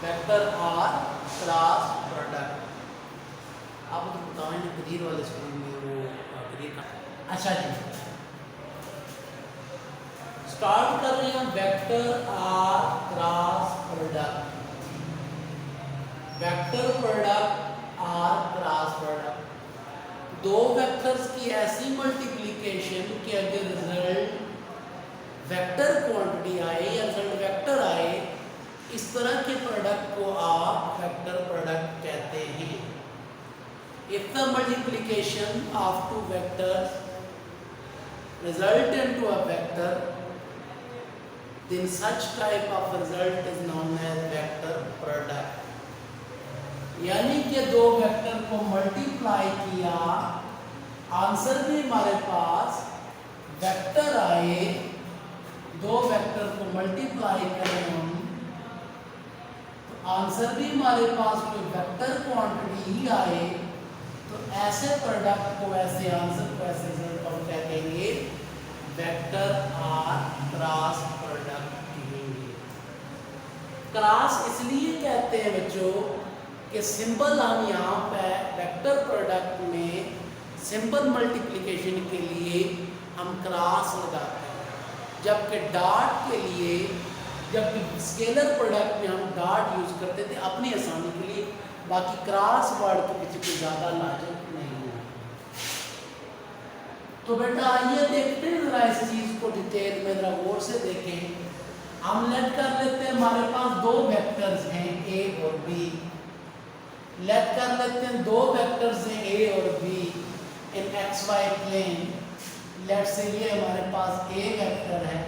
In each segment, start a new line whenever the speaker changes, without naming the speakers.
Vector or cross product. आप तो बताएं ना कदीर वाले स्कूल में वो कदीर का। अच्छा जी, स्टार्ट कर रहे हैं vector or cross product. Vector product or cross product, दो वेक्टर्स की ऐसी मल्टीप्लिकेशन कि अगर रिजल्ट वेक्टर क्वांटिटी आए या रिजल्ट वेक्टर आए, इस तरह के प्रोडक्ट को आप वेक्टर प्रोडक्ट कहते हैं। If the multiplication of two vectors result into a vector, then such type of result is known as vector product। यानी कि दो वेक्टर को मल्टीप्लाई किया, आंसर भी हमारे पास वेक्टर आए, दो वेक्टर को मल्टीप्लाई करें हम तो आंसर भी हमारे पास कोई वेक्टर क्वांटिटी ही आए, तो ऐसे प्रोडक्ट को, ऐसे आंसर को, ऐसे रिजल्ट को क्या कहेंगे? वेक्टर आर क्रॉस प्रोडक्ट कहेंगे। क्रॉस इसलिए कहते हैं बच्चों कि सिंबल हम यहाँ पे वेक्टर प्रोडक्ट में सिंपल मल्टीप्लिकेशन के लिए हम क्रॉस लगाते हैं, जबकि डॉट के लिए, जबकि स्केलर प्रोडक्ट में हम डॉट यूज करते थे अपनी आसानी के लिए। बाकी क्रॉस वर्ड के पीछे कोई ज़्यादा लॉजिक नहीं है। तो बेटा आइए देखते हैं जरा इस चीज़ को डिटेल में, जरा गौर से देखें। हम लेट कर लेते हैं, हमारे पास दो वेक्टर्स हैं ए और बी। लेट कर लेते हैं दो वेक्टर्स हैं ए और B in X Y plane. Let say ये हमारे पास ए वेक्टर है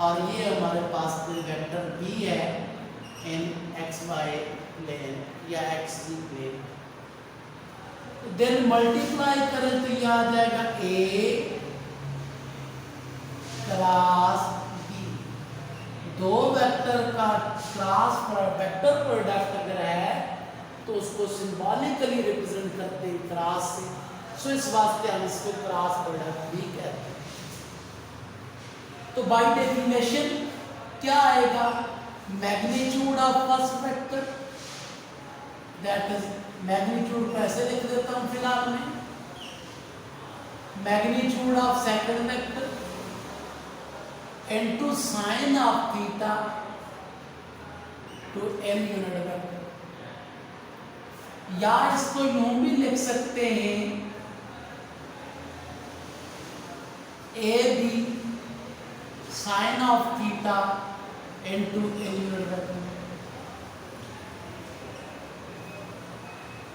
और ये हमारे पास कोई वेक्टर बी है इन एक्स वाई प्लेन या एक्स जी प्लेन। देन मल्टीप्लाई करें तो ये आ जाएगा ए क्रॉस बी। दो वेक्टर का क्रॉस वेक्टर प्रोडक्ट अगर है तो उसको सिंबॉलिकली रिप्रेजेंट करते हैं क्रॉस से, सो इस वास्ते हम इसको क्रॉस प्रोडक्ट भी कहते हैं। तो बाय डेफिनेशन क्या आएगा? Magnitude of first vector, that is magnitude कैसे लिख देता हूं फिलहाल में, magnitude of second vector into sine of theta to n unit vector. या इसको यूं भी लिख सकते हैं A B sine of theta into N unit vector.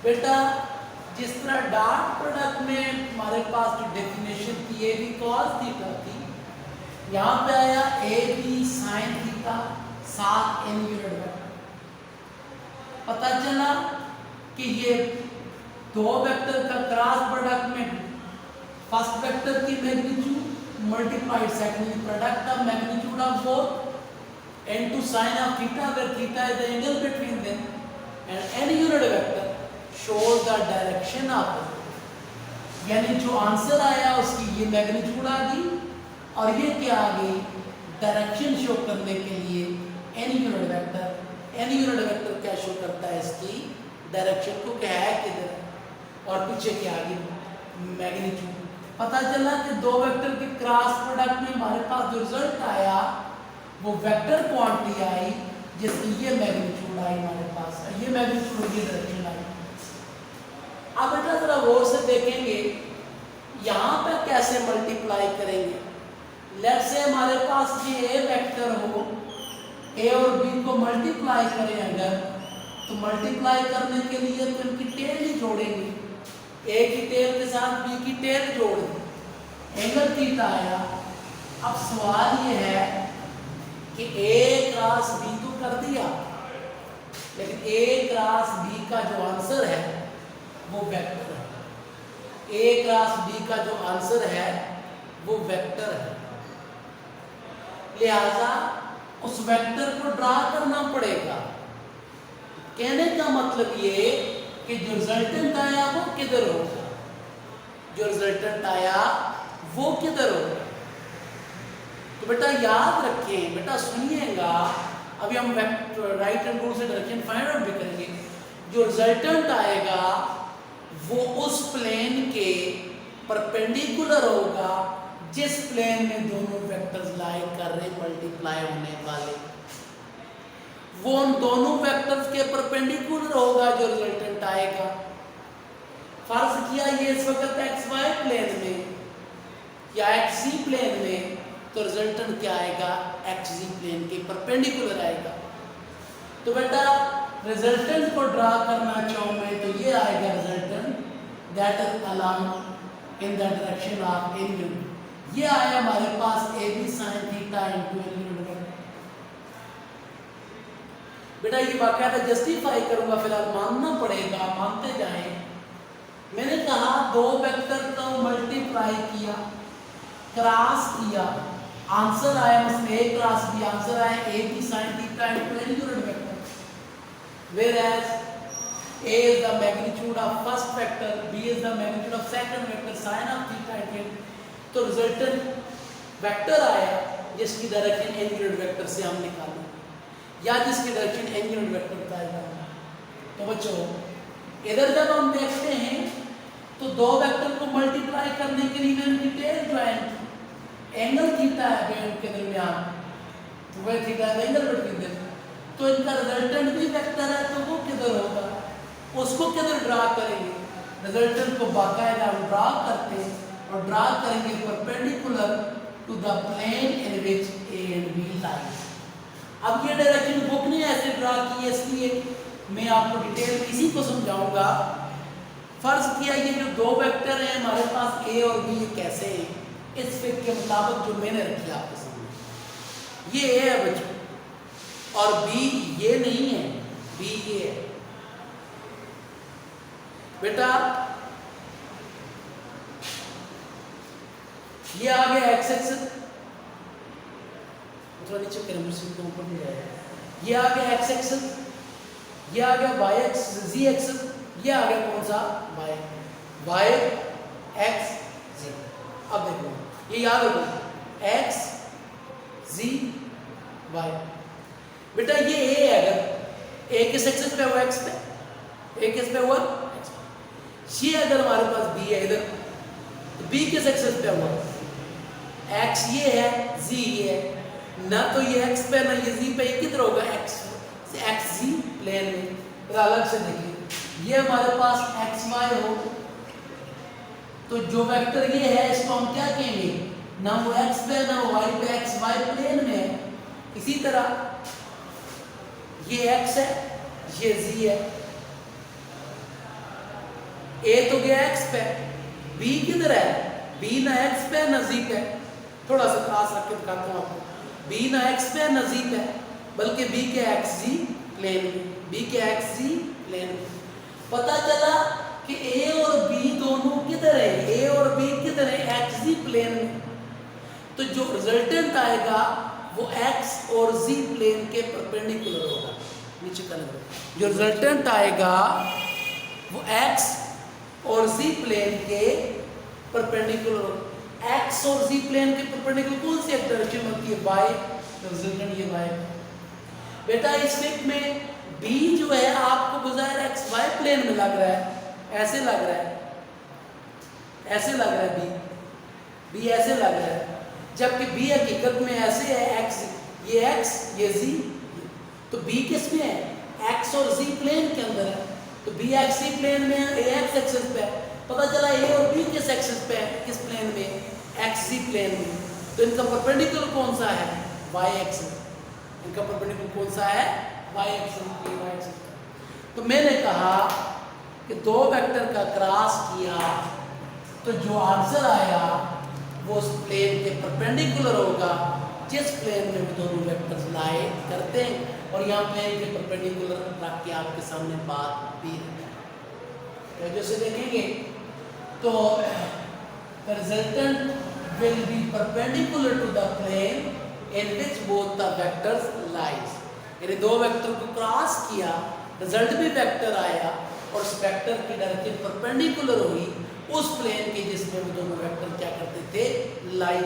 बेटा जिस तरह डॉट प्रोडक्ट में हमारे पास जो डेफिनेशन थी ए बी कॉस थीटा थी, यहाँ पे आया ए बी साइन थीटा साथ एन यूनिट वेक्टर। पता चला कि ये दो वेक्टर का क्रॉस प्रोडक्ट में फर्स्ट वेक्टर की magnitude multiplied second product of magnitude of both into sine of theta, where theta is the angle between them, and n unit vector shows the direction of it। यानी जो answer आया उसकी ये magnitude आ गई और ये क्या आ गई? डायरेक्शन शो करने के लिए n unit vector. N unit vector क्या शो करता है? इसकी डायरेक्शन को, क्या है किधर और पीछे क्या आ गई? मैग्नीट्यूड। पता चला कि दो वेक्टर के क्रॉस प्रोडक्ट में हमारे पास जो रिजल्ट आया वो वेक्टर क्वांटिटी आई जिसकी ये मैग्नीट्यूड आई हमारे पास, ये मैग्नीट्यूड ये डायरेक्शन आई। अब बेटा जरा गौर से देखेंगे यहाँ पे कैसे मल्टीप्लाई करेंगे। लेट से हमारे पास ये ए वेक्टर हो, ए और बी को मल्टीप्लाई करें अगर, तो मल्टीप्लाई करने के लिए तो इनकी टेल ही जोड़ेंगे। ए की टेल के साथ बी की टेल जोड़ दें, एंगल थीटा आया। अब सवाल ये है कि ए क्रॉस बी तो कर दिया, लेकिन ए क्रॉस बी का जो आंसर है वो वेक्टर है। ए क्रॉस बी का जो आंसर है वो वेक्टर है, लिहाजा उस वेक्टर को ड्रा करना पड़ेगा। कहने का मतलब ये कि जो रिजल्टेंट आया वो किधर होगा, जो रिजल्टेंट आया वो किधर होगा। तो बेटा याद रखें, बेटा सुनिएगा अभी हम राइट हैंड रूल से डायरेक्शन फाइंड आउट भी करेंगे। जो रिजल्टेंट आएगा वो उस प्लेन के परपेंडिकुलर होगा जिस प्लेन में दोनों वेक्टर्स लाई कर रहे मल्टीप्लाई होने वाले, वो उन दोनों वेक्टर्स के परपेंडिकुलर होगा जो रिजल्टेंट आएगा। फर्ज किया ये इस वक्त एक्स वाई प्लेन में या एक्स जी प्लेन में, तो रिजल्टेंट क्या आएगा, एक्स जी प्लेन के परपेंडिकुलर आएगा। तो बेटा रिजल्टेंट को ड्रा करना चाहूँ मैं तो ये आएगा resultant that is along in the direction of N unit. ये आया हमारे पास A B sine theta into N unit. बेटा ये बाकायदा जस्टिफाई करूंगा, फिलहाल मानना पड़ेगा, मानते जाएं। मैंने कहा दो वेक्टर को मल्टीप्लाई किया, क्रॉस किया, आंसर आया मतलब ए क्रॉस बी, आंसर आया A B sine theta into N unit vector. Whereas A is the magnitude of first vector, B is the magnitude of second vector, sin of theta and तो resultant vector आया जिसकी direction N unit vector से हम निकालें या जिसकी direction N unit vector बताएगा। तो बच्चों इधर जब हम देखते हैं तो दो वेक्टर को मल्टीप्लाई करने के लिए मैंने डिटेल ज्वाइन एंगल थीटा है बेंड के दरमियान, तो वह थीटा है एंगल बिटवीन देम, तो इनका रिजल्टेंट भी वेक्टर है, तो वो किधर होगा, उसको किधर ड्रा करेंगे। रिजल्टेंट को बाकायदा हम ड्रा करते हैं और ड्रा करेंगे perpendicular to the plane in which A and B lies. अब ये डायरेक्शन बुक ने ऐसे ड्रा की है, इसलिए मैं आपको डिटेल में इसी को समझाऊंगा। फर्ज किया ये जो दो वेक्टर हैं हमारे पास ए और बी, ये कैसे हैं, इस फिगर के मुताबिक जो मैंने रखी आपके सामने, ये ए है बच्चों और बी ये नहीं है, बी ये है। बेटा ये आ गया एक्स एक्सिस, थोड़ा नीचे करें मुझसे तो ऊपर नहीं जाएगा, ये आ गया एक्स एक्सिस, ये आ गया वाई एक्स जी एक्सिस, ये आ गया कौन सा वाई वाई एक्स जी। अब देखो ये याद रखो एक्स जी वाई। बेटा ये ए है, अगर ए किस एक्सिस पे हुआ एक्स पे, ए किस पे हुआ एक्स पे। ये अगर हमारे पास बी है इधर, तो बी किस एक्सिस पे हुआ, एक्स ये है जी ये है, ना तो ये एक्स पे ना ये जी पे, ये किधर होगा एक्स एक्स जी प्लेन में। तो अलग से देखिए ये हमारे पास एक्स वाई हो, तो जो वेक्टर ये है इसको हम क्या कहेंगे, ना वो एक्स पे ना वाई पे, एक्स वाई प्लेन में है। इसी तरह ये x है ये z है, a तो गया x पे, b किधर है, b ना x पे ना z पे, थोड़ा सा खास रख के दिखाता हूँ आपको, b ना x पे ना z पे, बल्कि b के xz प्लेन में, b के xz प्लेन में। पता चला कि a और b दोनों किधर है, a और b किधर है, xz प्लेन में। तो जो रिजल्टेंट आएगा वो x और z प्लेन के परपेंडिकुलर होगा। नीचे का जो रिजल्टेंट आएगा वो x और z प्लेन के परपेंडिकुलर, x और z प्लेन के परपेंडिकुलर कौन सी एक डायरेक्शन होती है, y, तो रिजल्टेंट ये y। बेटा इस फिगर में b जो है आपको बजाय x y प्लेन में लग रहा है, ऐसे लग रहा है, ऐसे लग रहा है b ऐसे लग रहा है, जबकि b हकीकत में ऐसे है, x ये x ये z, तो b किस में है, x और z प्लेन के अंदर है, तो b x z प्लेन में है, a x एक्सिस पे है। पता चला a और b किस एक्सिस पे है, किस प्लेन में, x z प्लेन में। तो इनका परपेंडिकुलर कौन सा है, y एक्सिस, इनका परपेंडिकुलर कौन सा है, y एक्सिस। तो मैंने कहा कि दो वेक्टर का क्रॉस किया तो जो आंसर आया वो उस प्लेन के परपेंडिकुलर होगा जिस प्लेन में दोनों वेक्टर्स लाए करते हैं, और यहाँ प्लेन के परपेंडिकुलर रख के आपके सामने बात भी है। जैसे देखेंगे तो resultant will be perpendicular to the plane in which both the vectors lies. यानी दो वेक्टर को क्रॉस किया, रिजल्ट भी वेक्टर आया और उस वेक्टर की डायरेक्शन परपेंडिकुलर हुई उस प्लेन के जिसमें वो दोनों वेक्टर क्या करते थे, लाई।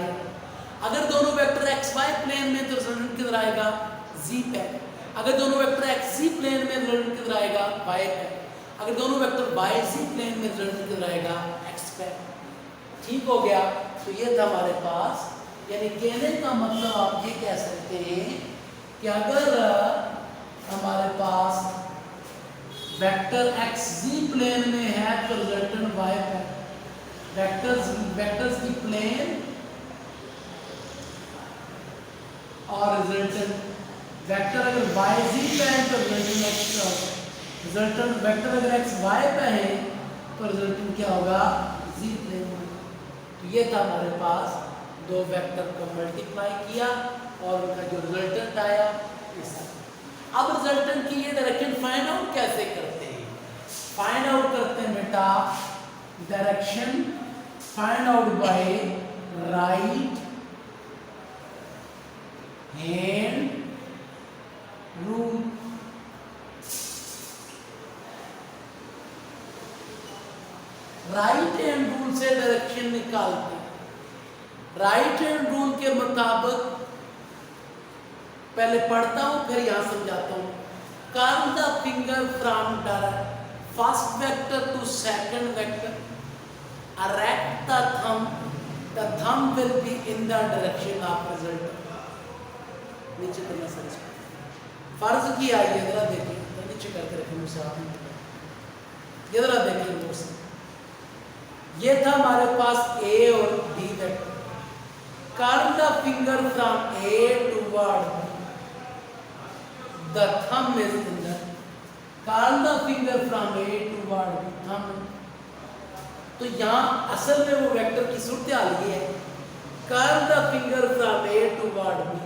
अगर दोनों वेक्टर एक्स वाई प्लेन में तो रिजल्टेंट किधर आएगा, जी पे। अगर दोनों वेक्टर एक्स जी प्लेन में रिजल्ट किधर आएगा, वाई पे। अगर दोनों वेक्टर वाई जी प्लेन में रिजल्ट किधर आएगा, एक्स पे। ठीक हो गया। तो ये था हमारे पास, यानी कहने का मतलब आप ये कह सकते हैं कि अगर हमारे पास वेक्टर एक्स जी प्लेन में है तो रिजल्टेंट वाई पे। वेक्टर्स की प्लेन और रिजल्टेंट वेक्टर अगर वाई जी पे है तो रिजल्टेंट एक्स, रिजल्टेंट वेक्टर अगर एक्स वाई पे है तो रिजल्टेंट क्या होगा, जी प्लेन में। तो ये था हमारे पास, दो वेक्टर को मल्टीप्लाई किया और उनका जो रिजल्टेंट आया ऐसा। अब रिजल्टेंट की ये डायरेक्शन फाइंड आउट कैसे करते हैं? फाइंड आउट करते हैं बेटा, direction find out by right hand rule. Right hand rule से डायरेक्शन निकालते हैं। राइट हैंड रूल के मुताबिक पहले पढ़ता हूं फिर यहां समझाता हूं। Curve the finger from first vector to second vector, erect the thumb will be in the direction of result। नीचे करना सर, फर्ज किया, ये जरा देखिए, तो नीचे करके रखें मुझसे आप, ये जरा देखिए मुझसे। ये था हमारे पास ए और B vector. Curve the finger from A toward the thumb is in the, curl the finger from A toward thumb। तो यहाँ असल में वो वेक्टर की सूरत हाल ये है, curl the finger from A toward B,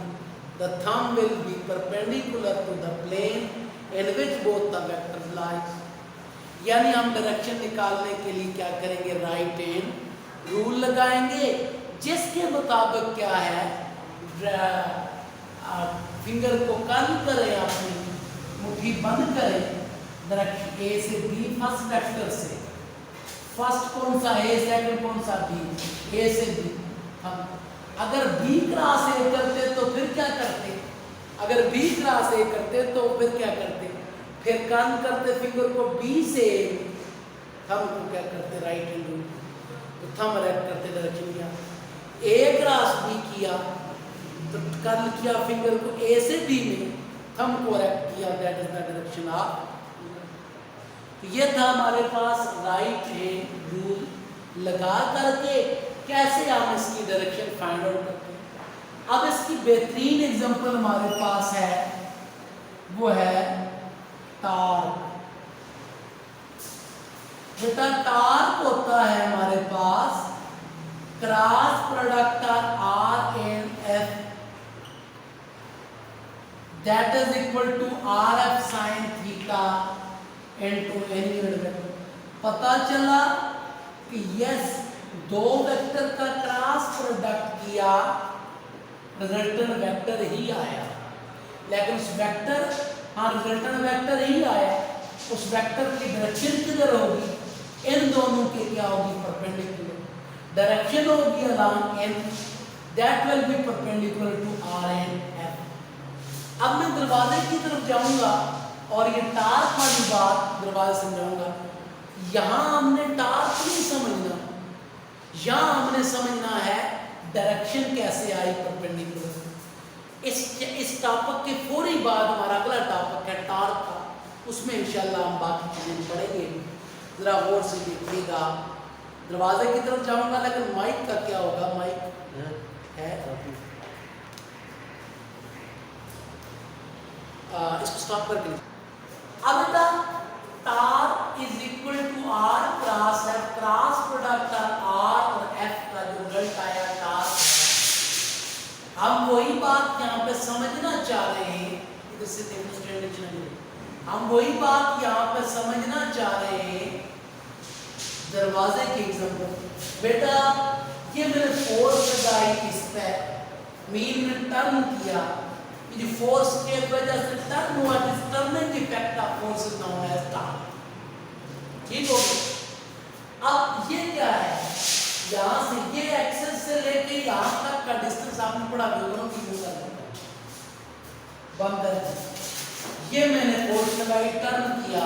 the thumb will be perpendicular to the plane in which both the vectors lies। यानी हम डायरेक्शन निकालने के लिए क्या करेंगे, राइट हैंड रूल लगाएंगे, जिसके मुताबिक क्या है, फिंगर को कर्ल करें, अपनी मुट्ठी बंद करें, डायरेक्शन ए से बी, फर्स्ट वेक्टर से, फर्स्ट कौन सा ए, सेकंड कौन सा बी, ए से बी। हम अगर बी क्रॉस ए करते तो फिर क्या करते, अगर बी क्रॉस ए करते तो फिर क्या करते, फिर कर्ल करते फिंगर को बी से, थंब को क्या करते, राइट हैंड रूल, तो थंब रैप करते डायरेक्शन किया। ए क्रॉस बी किया तो कर्ल किया फिंगर को ए से बी में, थंब को रैप किया, that is the direction of. तो ये था हमारे पास राइट हैंड रूल लगा करके कैसे हम इसकी डायरेक्शन फाइंड आउट करते हैं। अब इसकी बेहतरीन एग्जांपल हमारे पास है, वो है टार्क। बेटा टार्क होता है हमारे पास cross product R and F, that is equal to R F sine theta into any vector. पता चला कि यस, दो वेक्टर का क्रॉस प्रोडक्ट किया, रिजल्टेंट वेक्टर ही आया, लेकिन उस वेक्टर, हाँ रिजल्टेंट वेक्टर ही आया, उस वेक्टर की डायरेक्शन किधर होगी, इन दोनों के क्या होगी, परपेंडिकुलर। डायरेक्शन होगी along n, that will be perpendicular to R and F. अब मैं दरवाजे की तरफ जाऊंगा और ये टार्क वाली बात दरवाजे समझाऊंगा। यहाँ हमने टार्क नहीं समझना, यहाँ हमने समझना है डायरेक्शन कैसे आई परपेंडिकुलर। इस टॉपिक के फौरी बाद हमारा अगला टॉपिक है टार्क का, उसमें इंशाल्लाह हम बाकी चीजें पढ़ेंगे। जरा गौर से देखिएगा, दरवाजे की तरफ जाऊंगा, लेकिन माइक का क्या होगा, माइक है इसको स्टॉप करके। अब बेटा torque is equal to R cross F, cross product R और एफ का जो रिजल्ट आया टार्क। हम वही बात यहाँ पे समझना चाह रहे हैं, हम वही बात यहाँ पे समझना चाह रहे हैं दरवाजे के एग्जाम्पल। बेटा ये मैंने फोर्स लगाई इस पे, मीन में टर्न किया, ये फोर्स के वजह से टर्न हुआ, this turning effect of force is known as torque. ठीक हो गया। अब ये क्या है, यहाँ से ये एक्सेस से लेके यहाँ तक का डिस्टेंस आपने पढ़ा, विवरणों की यूज करना। बंद है। ये मैंने फोर्स लगाई, टर्न किया,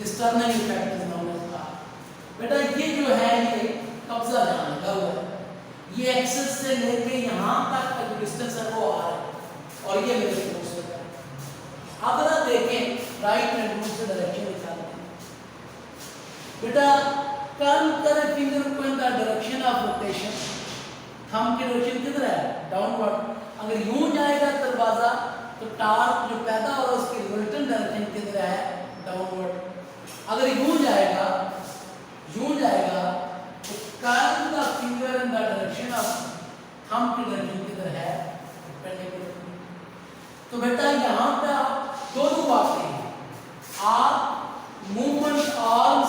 इस turning effect is known as torque. बेटा ये जो है ये कब्जा जहाँ लगा हुआ है, ये एक्सेस से लेके यहाँ तक का जो डिस्टेंस है वो आ रहा है और ये मेरे फोर्स लगा है। अगर आप देखें राइट हैंड रूल से डायरेक्शन निकालते हैं बेटा, टर्न करें फिंगर को इन the direction of rotation, thumb की डायरेक्शन किधर है, डाउनवर्ड। अगर यूं जाएगा दरवाजा तो टॉर्क जो पैदा हो रहा है उसकी रिजल्टेंट डायरेक्शन किधर है, डाउनवर्ड। अगर यूं जाएगा तो turn the finger in the direction of thumb की डायरेक्शन किधर है, परपेंडिकुलर। तो बेटा यहाँ पे आप दोनों बातें हैं, आप मूवमेंट आर्म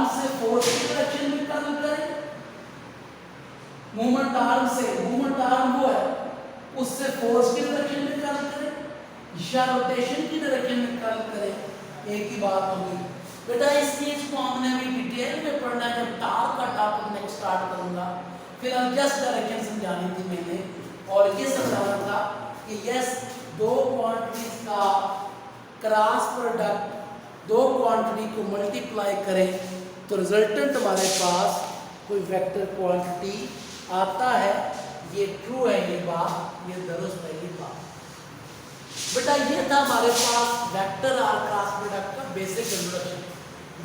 से फोर्स की डायरेक्शन में टर्न करें, मूवमेंट आर्म वो है उससे फोर्स की डायरेक्शन में टर्न करें या रोटेशन की डायरेक्शन में टर्न करें, एक ही बात होगी। बेटा इस चीज को हमने अभी डिटेल में पढ़ना है, जब टॉर्क का टॉपिक नेक्स्ट स्टार्ट करूंगा। फिर हम जस्ट डायरेक्शन समझानी थी मैंने, और ये समझाना था कि यस दो क्वांटिटीज का क्रॉस प्रोडक्ट, दो क्वांटिटी को मल्टीप्लाई करें तो रिजल्टेंट हमारे पास कोई वेक्टर क्वांटिटी आता है। ये ट्रू है, ये बात, ये दुरुस्त है ये बात। बेटा ये था हमारे पास वेक्टर और क्रॉस प्रोडक्ट का बेसिक इंट्रोडक्शन,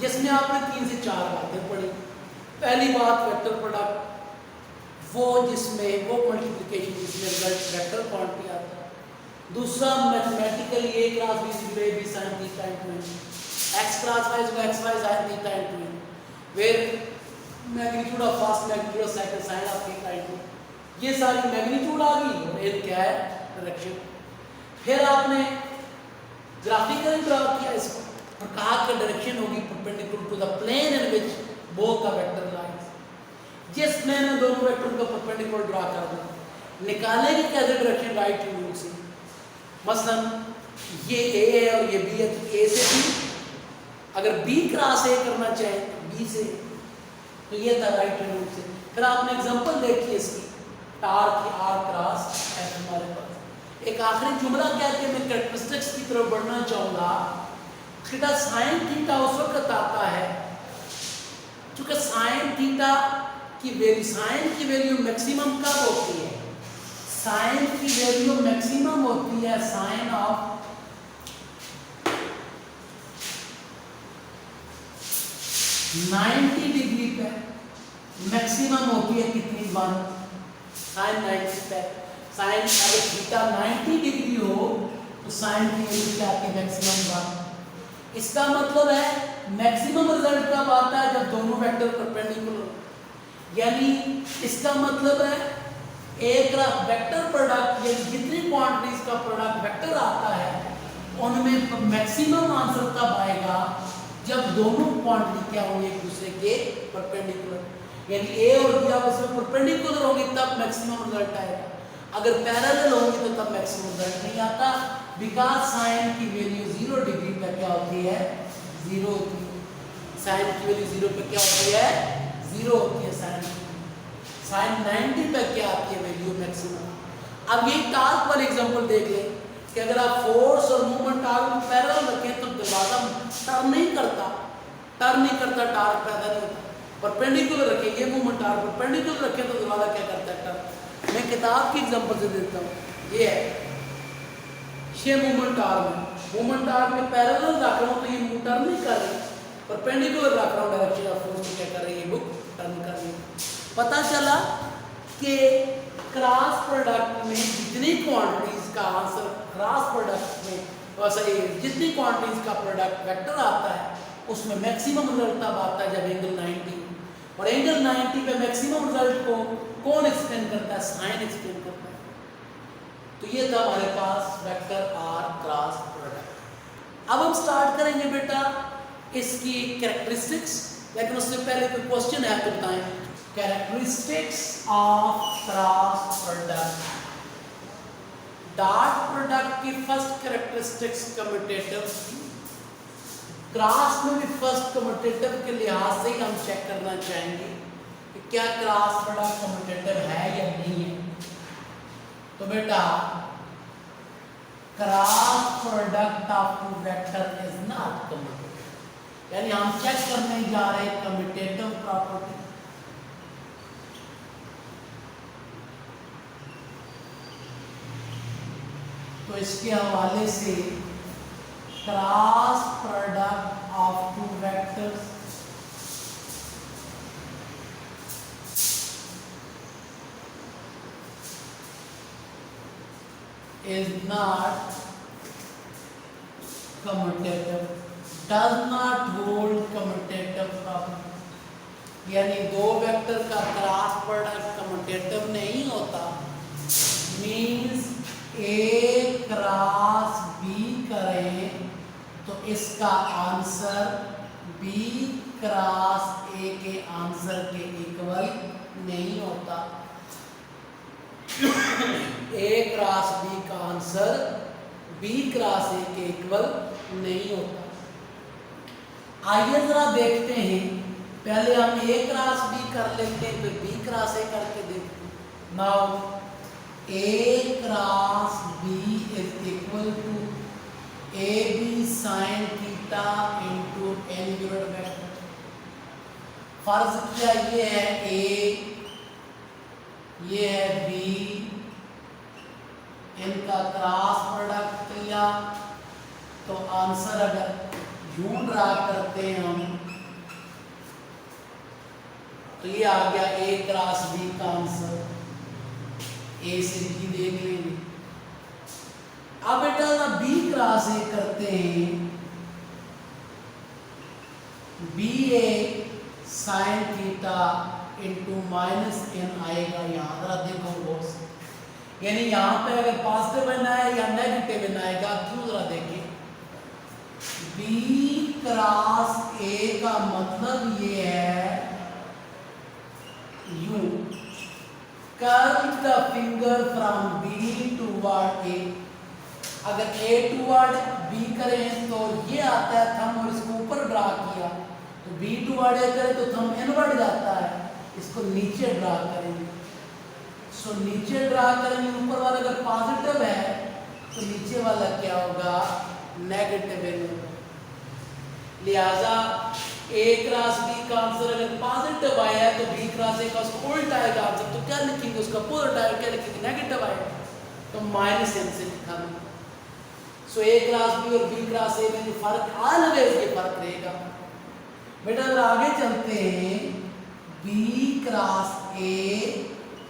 जिसमें आपने 3 से 4 बातें पढ़ी। पहली बात वेक्टर प्रोडक्ट वो जिसमें वो मल्टीप्लिकेशन जिसमें रिजल्ट वेक्टर क्वांटिटी आता है। दूसरा mathematically A cross B equal to B sin theta into x cross y equal x y sin theta into where magnitude of first magnitude of second sin of theta into, ये सारी magnitude आ गई और एक क्या है, direction. फिर आपने graphically draw किया इसको और कहा कि डायरेक्शन होगी perpendicular to the plane in which both the vector lines. जिस प्लेन में दोनों वेक्टर को परपेंडिकुलर ड्रा कर दो, निकालेंगे कैसे डायरेक्शन, राइट रूल से। मसलन ये ए है और ये बी है, तो ए से बी, अगर बी क्रॉस ए करना चाहे बी से, तो ये था राइट रूल से। फिर आपने एग्जांपल देखी इसकी, टॉर्क की आर क्रॉस एफ हमारे पास। एक आखिरी जुमला कह के मैं कैरेक्टरिस्टिक्स की तरफ बढ़ना चाहूंगा। थीटा साइन थीटा उस वक्त आता है क्योंकि साइन थीटा की वैल्यू, साइन की वैल्यू मैक्सिमम कब होती है, साइन की वैल्यू मैक्सिमम होती है साइन ऑफ 90 डिग्री पे मैक्सिमम होती है कितनी, 1 साइन 90 पे। साइन अगर थीटा 90 डिग्री हो तो साइन की वैल्यू क्या आती है, मैक्सिमम 1। इसका मतलब है मैक्सिमम रिजल्ट कब आता है, जब दोनों वेक्टर परपेंडिकुलर, यानी इसका मतलब है एक वेक्टर प्रोडक्ट, यानी जितनी क्वांटिटीज का प्रोडक्ट वेक्टर आता है उनमें मैक्सिमम आंसर तब आएगा जब दोनों क्वांटिटी क्या होंगे, एक दूसरे के परपेंडिकुलर, यानी ए और बी आपस में परपेंडिकुलर होंगे तब मैक्सिमम रिजल्ट आएगा। अगर पैरेलल होंगे तो तब मैक्सिमम रिजल्ट नहीं आता, बिकॉज साइन की वैल्यू 0 डिग्री पे क्या होती है, 0 होती है। साइन की वैल्यू 0 पे क्या होती है, 0 होती है साइन। साइन 90 पे क्या आती है वैल्यू, मैक्सिमम। अब ये टॉर्क वाला एग्जांपल देख लें कि अगर आप फोर्स और मूवमेंट टॉर्क में पैरेलल रखें तो दरवाजा टर्न नहीं करता, टॉर्क पैदा नहीं होता। परपेंडिकुलर रखें, ये मूवमेंट टॉर्क परपेंडिकुलर रखें तो दरवाजा क्या करता है, टर्न। मैं किताब की एग्जांपल से देता हूँ, ये है ये मूवमेंट टॉर्क में पैरेलल रख रहा हूँ तो ये टर्न नहीं कर रही, परपेंडिकुलर रख रहा हूँ डायरेक्शन ऑफ फोर्स तो क्या कर रही है, बुक टर्न कर रही है। पता चला कि क्रॉस प्रोडक्ट में जितनी क्वांटिटीज का आंसर, क्रॉस प्रोडक्ट में सॉरी जितनी क्वांटिटीज का प्रोडक्ट वेक्टर आता है उसमें मैक्सिमम रिजल्ट तब आता है जब एंगल 90, और एंगल 90 पे मैक्सिमम रिजल्ट को कौन एक्सप्लेन करता है, साइन एक्सप्लेन करता है। तो ये था हमारे पास वेक्टर आर क्रॉस प्रोडक्ट। अब हम स्टार्ट करेंगे बेटा इसकी कैरेक्टरिस्टिक्स, लेकिन उससे पहले कोई क्वेश्चन है तो बताएं। Characteristics of cross product. Dot product की फर्स्ट कैरेक्टरिस्टिक्स कम्यूटेटिव, क्रॉस में भी फर्स्ट कम्यूटेटिव के लिहाज से ही हम चेक करना चाहेंगे कि क्या क्रॉस प्रोडक्ट कम्यूटेटिव है या नहीं है। तो बेटा cross product of two vector is not commutative, यानी हम चेक करने जा रहे हैं कम्यूटेटिव प्रॉपर्टी। तो इसके हवाले से cross product of two vectors is not commutative, does not hold commutative property, यानी दो वेक्टर का क्रॉस प्रोडक्ट कम्यूटेटिव नहीं होता। मीन्स ए क्रॉस बी करें तो इसका आंसर बी क्रॉस ए के आंसर के इक्वल नहीं होता। ए क्रॉस बी का आंसर बी क्रॉस ए के इक्वल नहीं होता। आइए जरा देखते हैं, पहले हम ए क्रॉस बी कर लेते हैं फिर बी क्रॉस ए करके देखते हैं। Now A cross B is equal to A B sine theta into n unit vector. फर्ज किया ये है ए, ये है बी, इनका क्रॉस प्रोडक्ट किया तो आंसर अगर यूं ड्रा करते हैं हम तो ये आ गया ए क्रॉस बी का आंसर। ए से बी देख लेंगे। अब बेटा ना बी क्रॉस ए करते हैं, B A sine theta into minus N आएगा। यहाँ जरा देखो बॉस, यानी यहाँ पे अगर पॉजिटिव एन आए या नेगेटिव एन आएगा, क्यों जरा देखिए। बी क्रॉस ए का मतलब ये है you curve the finger from B toward A. अगर ए टूवर्ड बी करें तो ये आता है थंब और इसको ऊपर ड्रा किया, तो बी टूवर्ड ए करें तो थंब इनवर्ड जाता है, इसको नीचे ड्रा करेंगे। सो नीचे ड्रा करेंगे, ऊपर वाला अगर पॉजिटिव है तो नीचे वाला क्या होगा, नेगेटिव है। लिहाजा ए क्रॉस बी का आंसर अगर पॉजिटिव आया है तो बी क्रॉस ए का उसको उल्टा आएगा आंसर, तो क्या लिखेंगे उसका पॉजिटिव आएगा, क्या लिखेंगे नेगेटिव आएगा, तो माइनस एन से लिखा। सो ए क्रॉस बी और बी क्रॉस ए में जो फर्क ऑलवेज ये फर्क रहेगा। बेटा अगर आगे चलते हैं, B cross A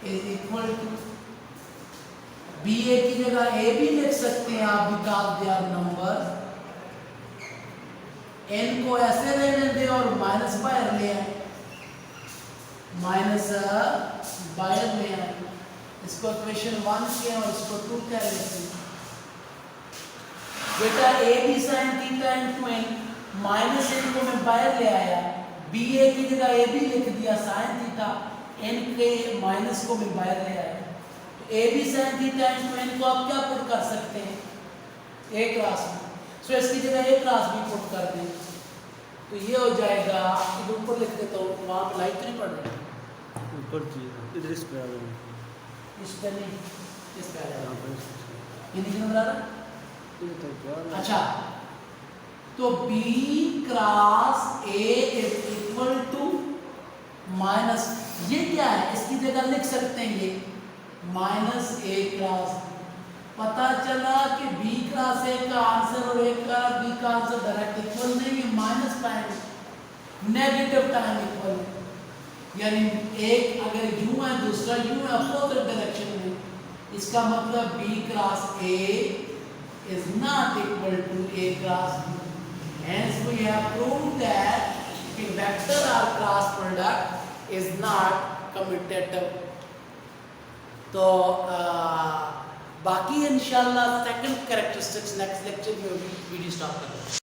is equal to, B A की जगह ए भी लिख सकते हैं आप, because they are number. N को ऐसे रहने दें और माइनस बाहर ले आए, माइनस बाहर ले आए, इसको इक्वेशन 1 किया और इसको 2 कह लेते हैं। बेटा A B sine theta into n, minus n को मैं बाहर ले आया, बी ए की जगह ए भी लिख दिया साइन थीटा, एन के माइनस को मैं बाहर ले आया, तो A B sine theta into n को आप क्या पुट कर सकते हैं, ए क्रॉस बी। सो इसकी जगह ए क्रॉस बी पुट कर दें तो ये हो जाएगा, इधर ऊपर लिख देता हूँ, वहाँ पे लाइट नहीं पड़ रही
ऊपर जी, इधर इस पे आ रहा है,
इस पे नहीं, इस पे आ
यहाँ
जाएगा,
पर
ये नहीं नजर आ रहा।
ये तो क्या है?
अच्छा, तो B cross A is equal to minus, ये क्या है, इसकी जगह लिख सकते हैं ये माइनस ए क्रॉस। पता चला कि बी क्रॉस ए का आंसर और ए का बी का आंसर डायरेक्ट इक्वल नहीं है, minus time negative time equal, यानी एक अगर यू है दूसरा यू है अपोजिट डायरेक्शन में, इसका मतलब B cross A is not equal to A cross B. Hence we have proved that the vector or cross product is not commutative. तो बाकी इंशाल्लाह सेकंड कैरेक्टरिस्टिक्स नेक्स्ट लेक्चर में वीडियो स्टार्ट करेंगे।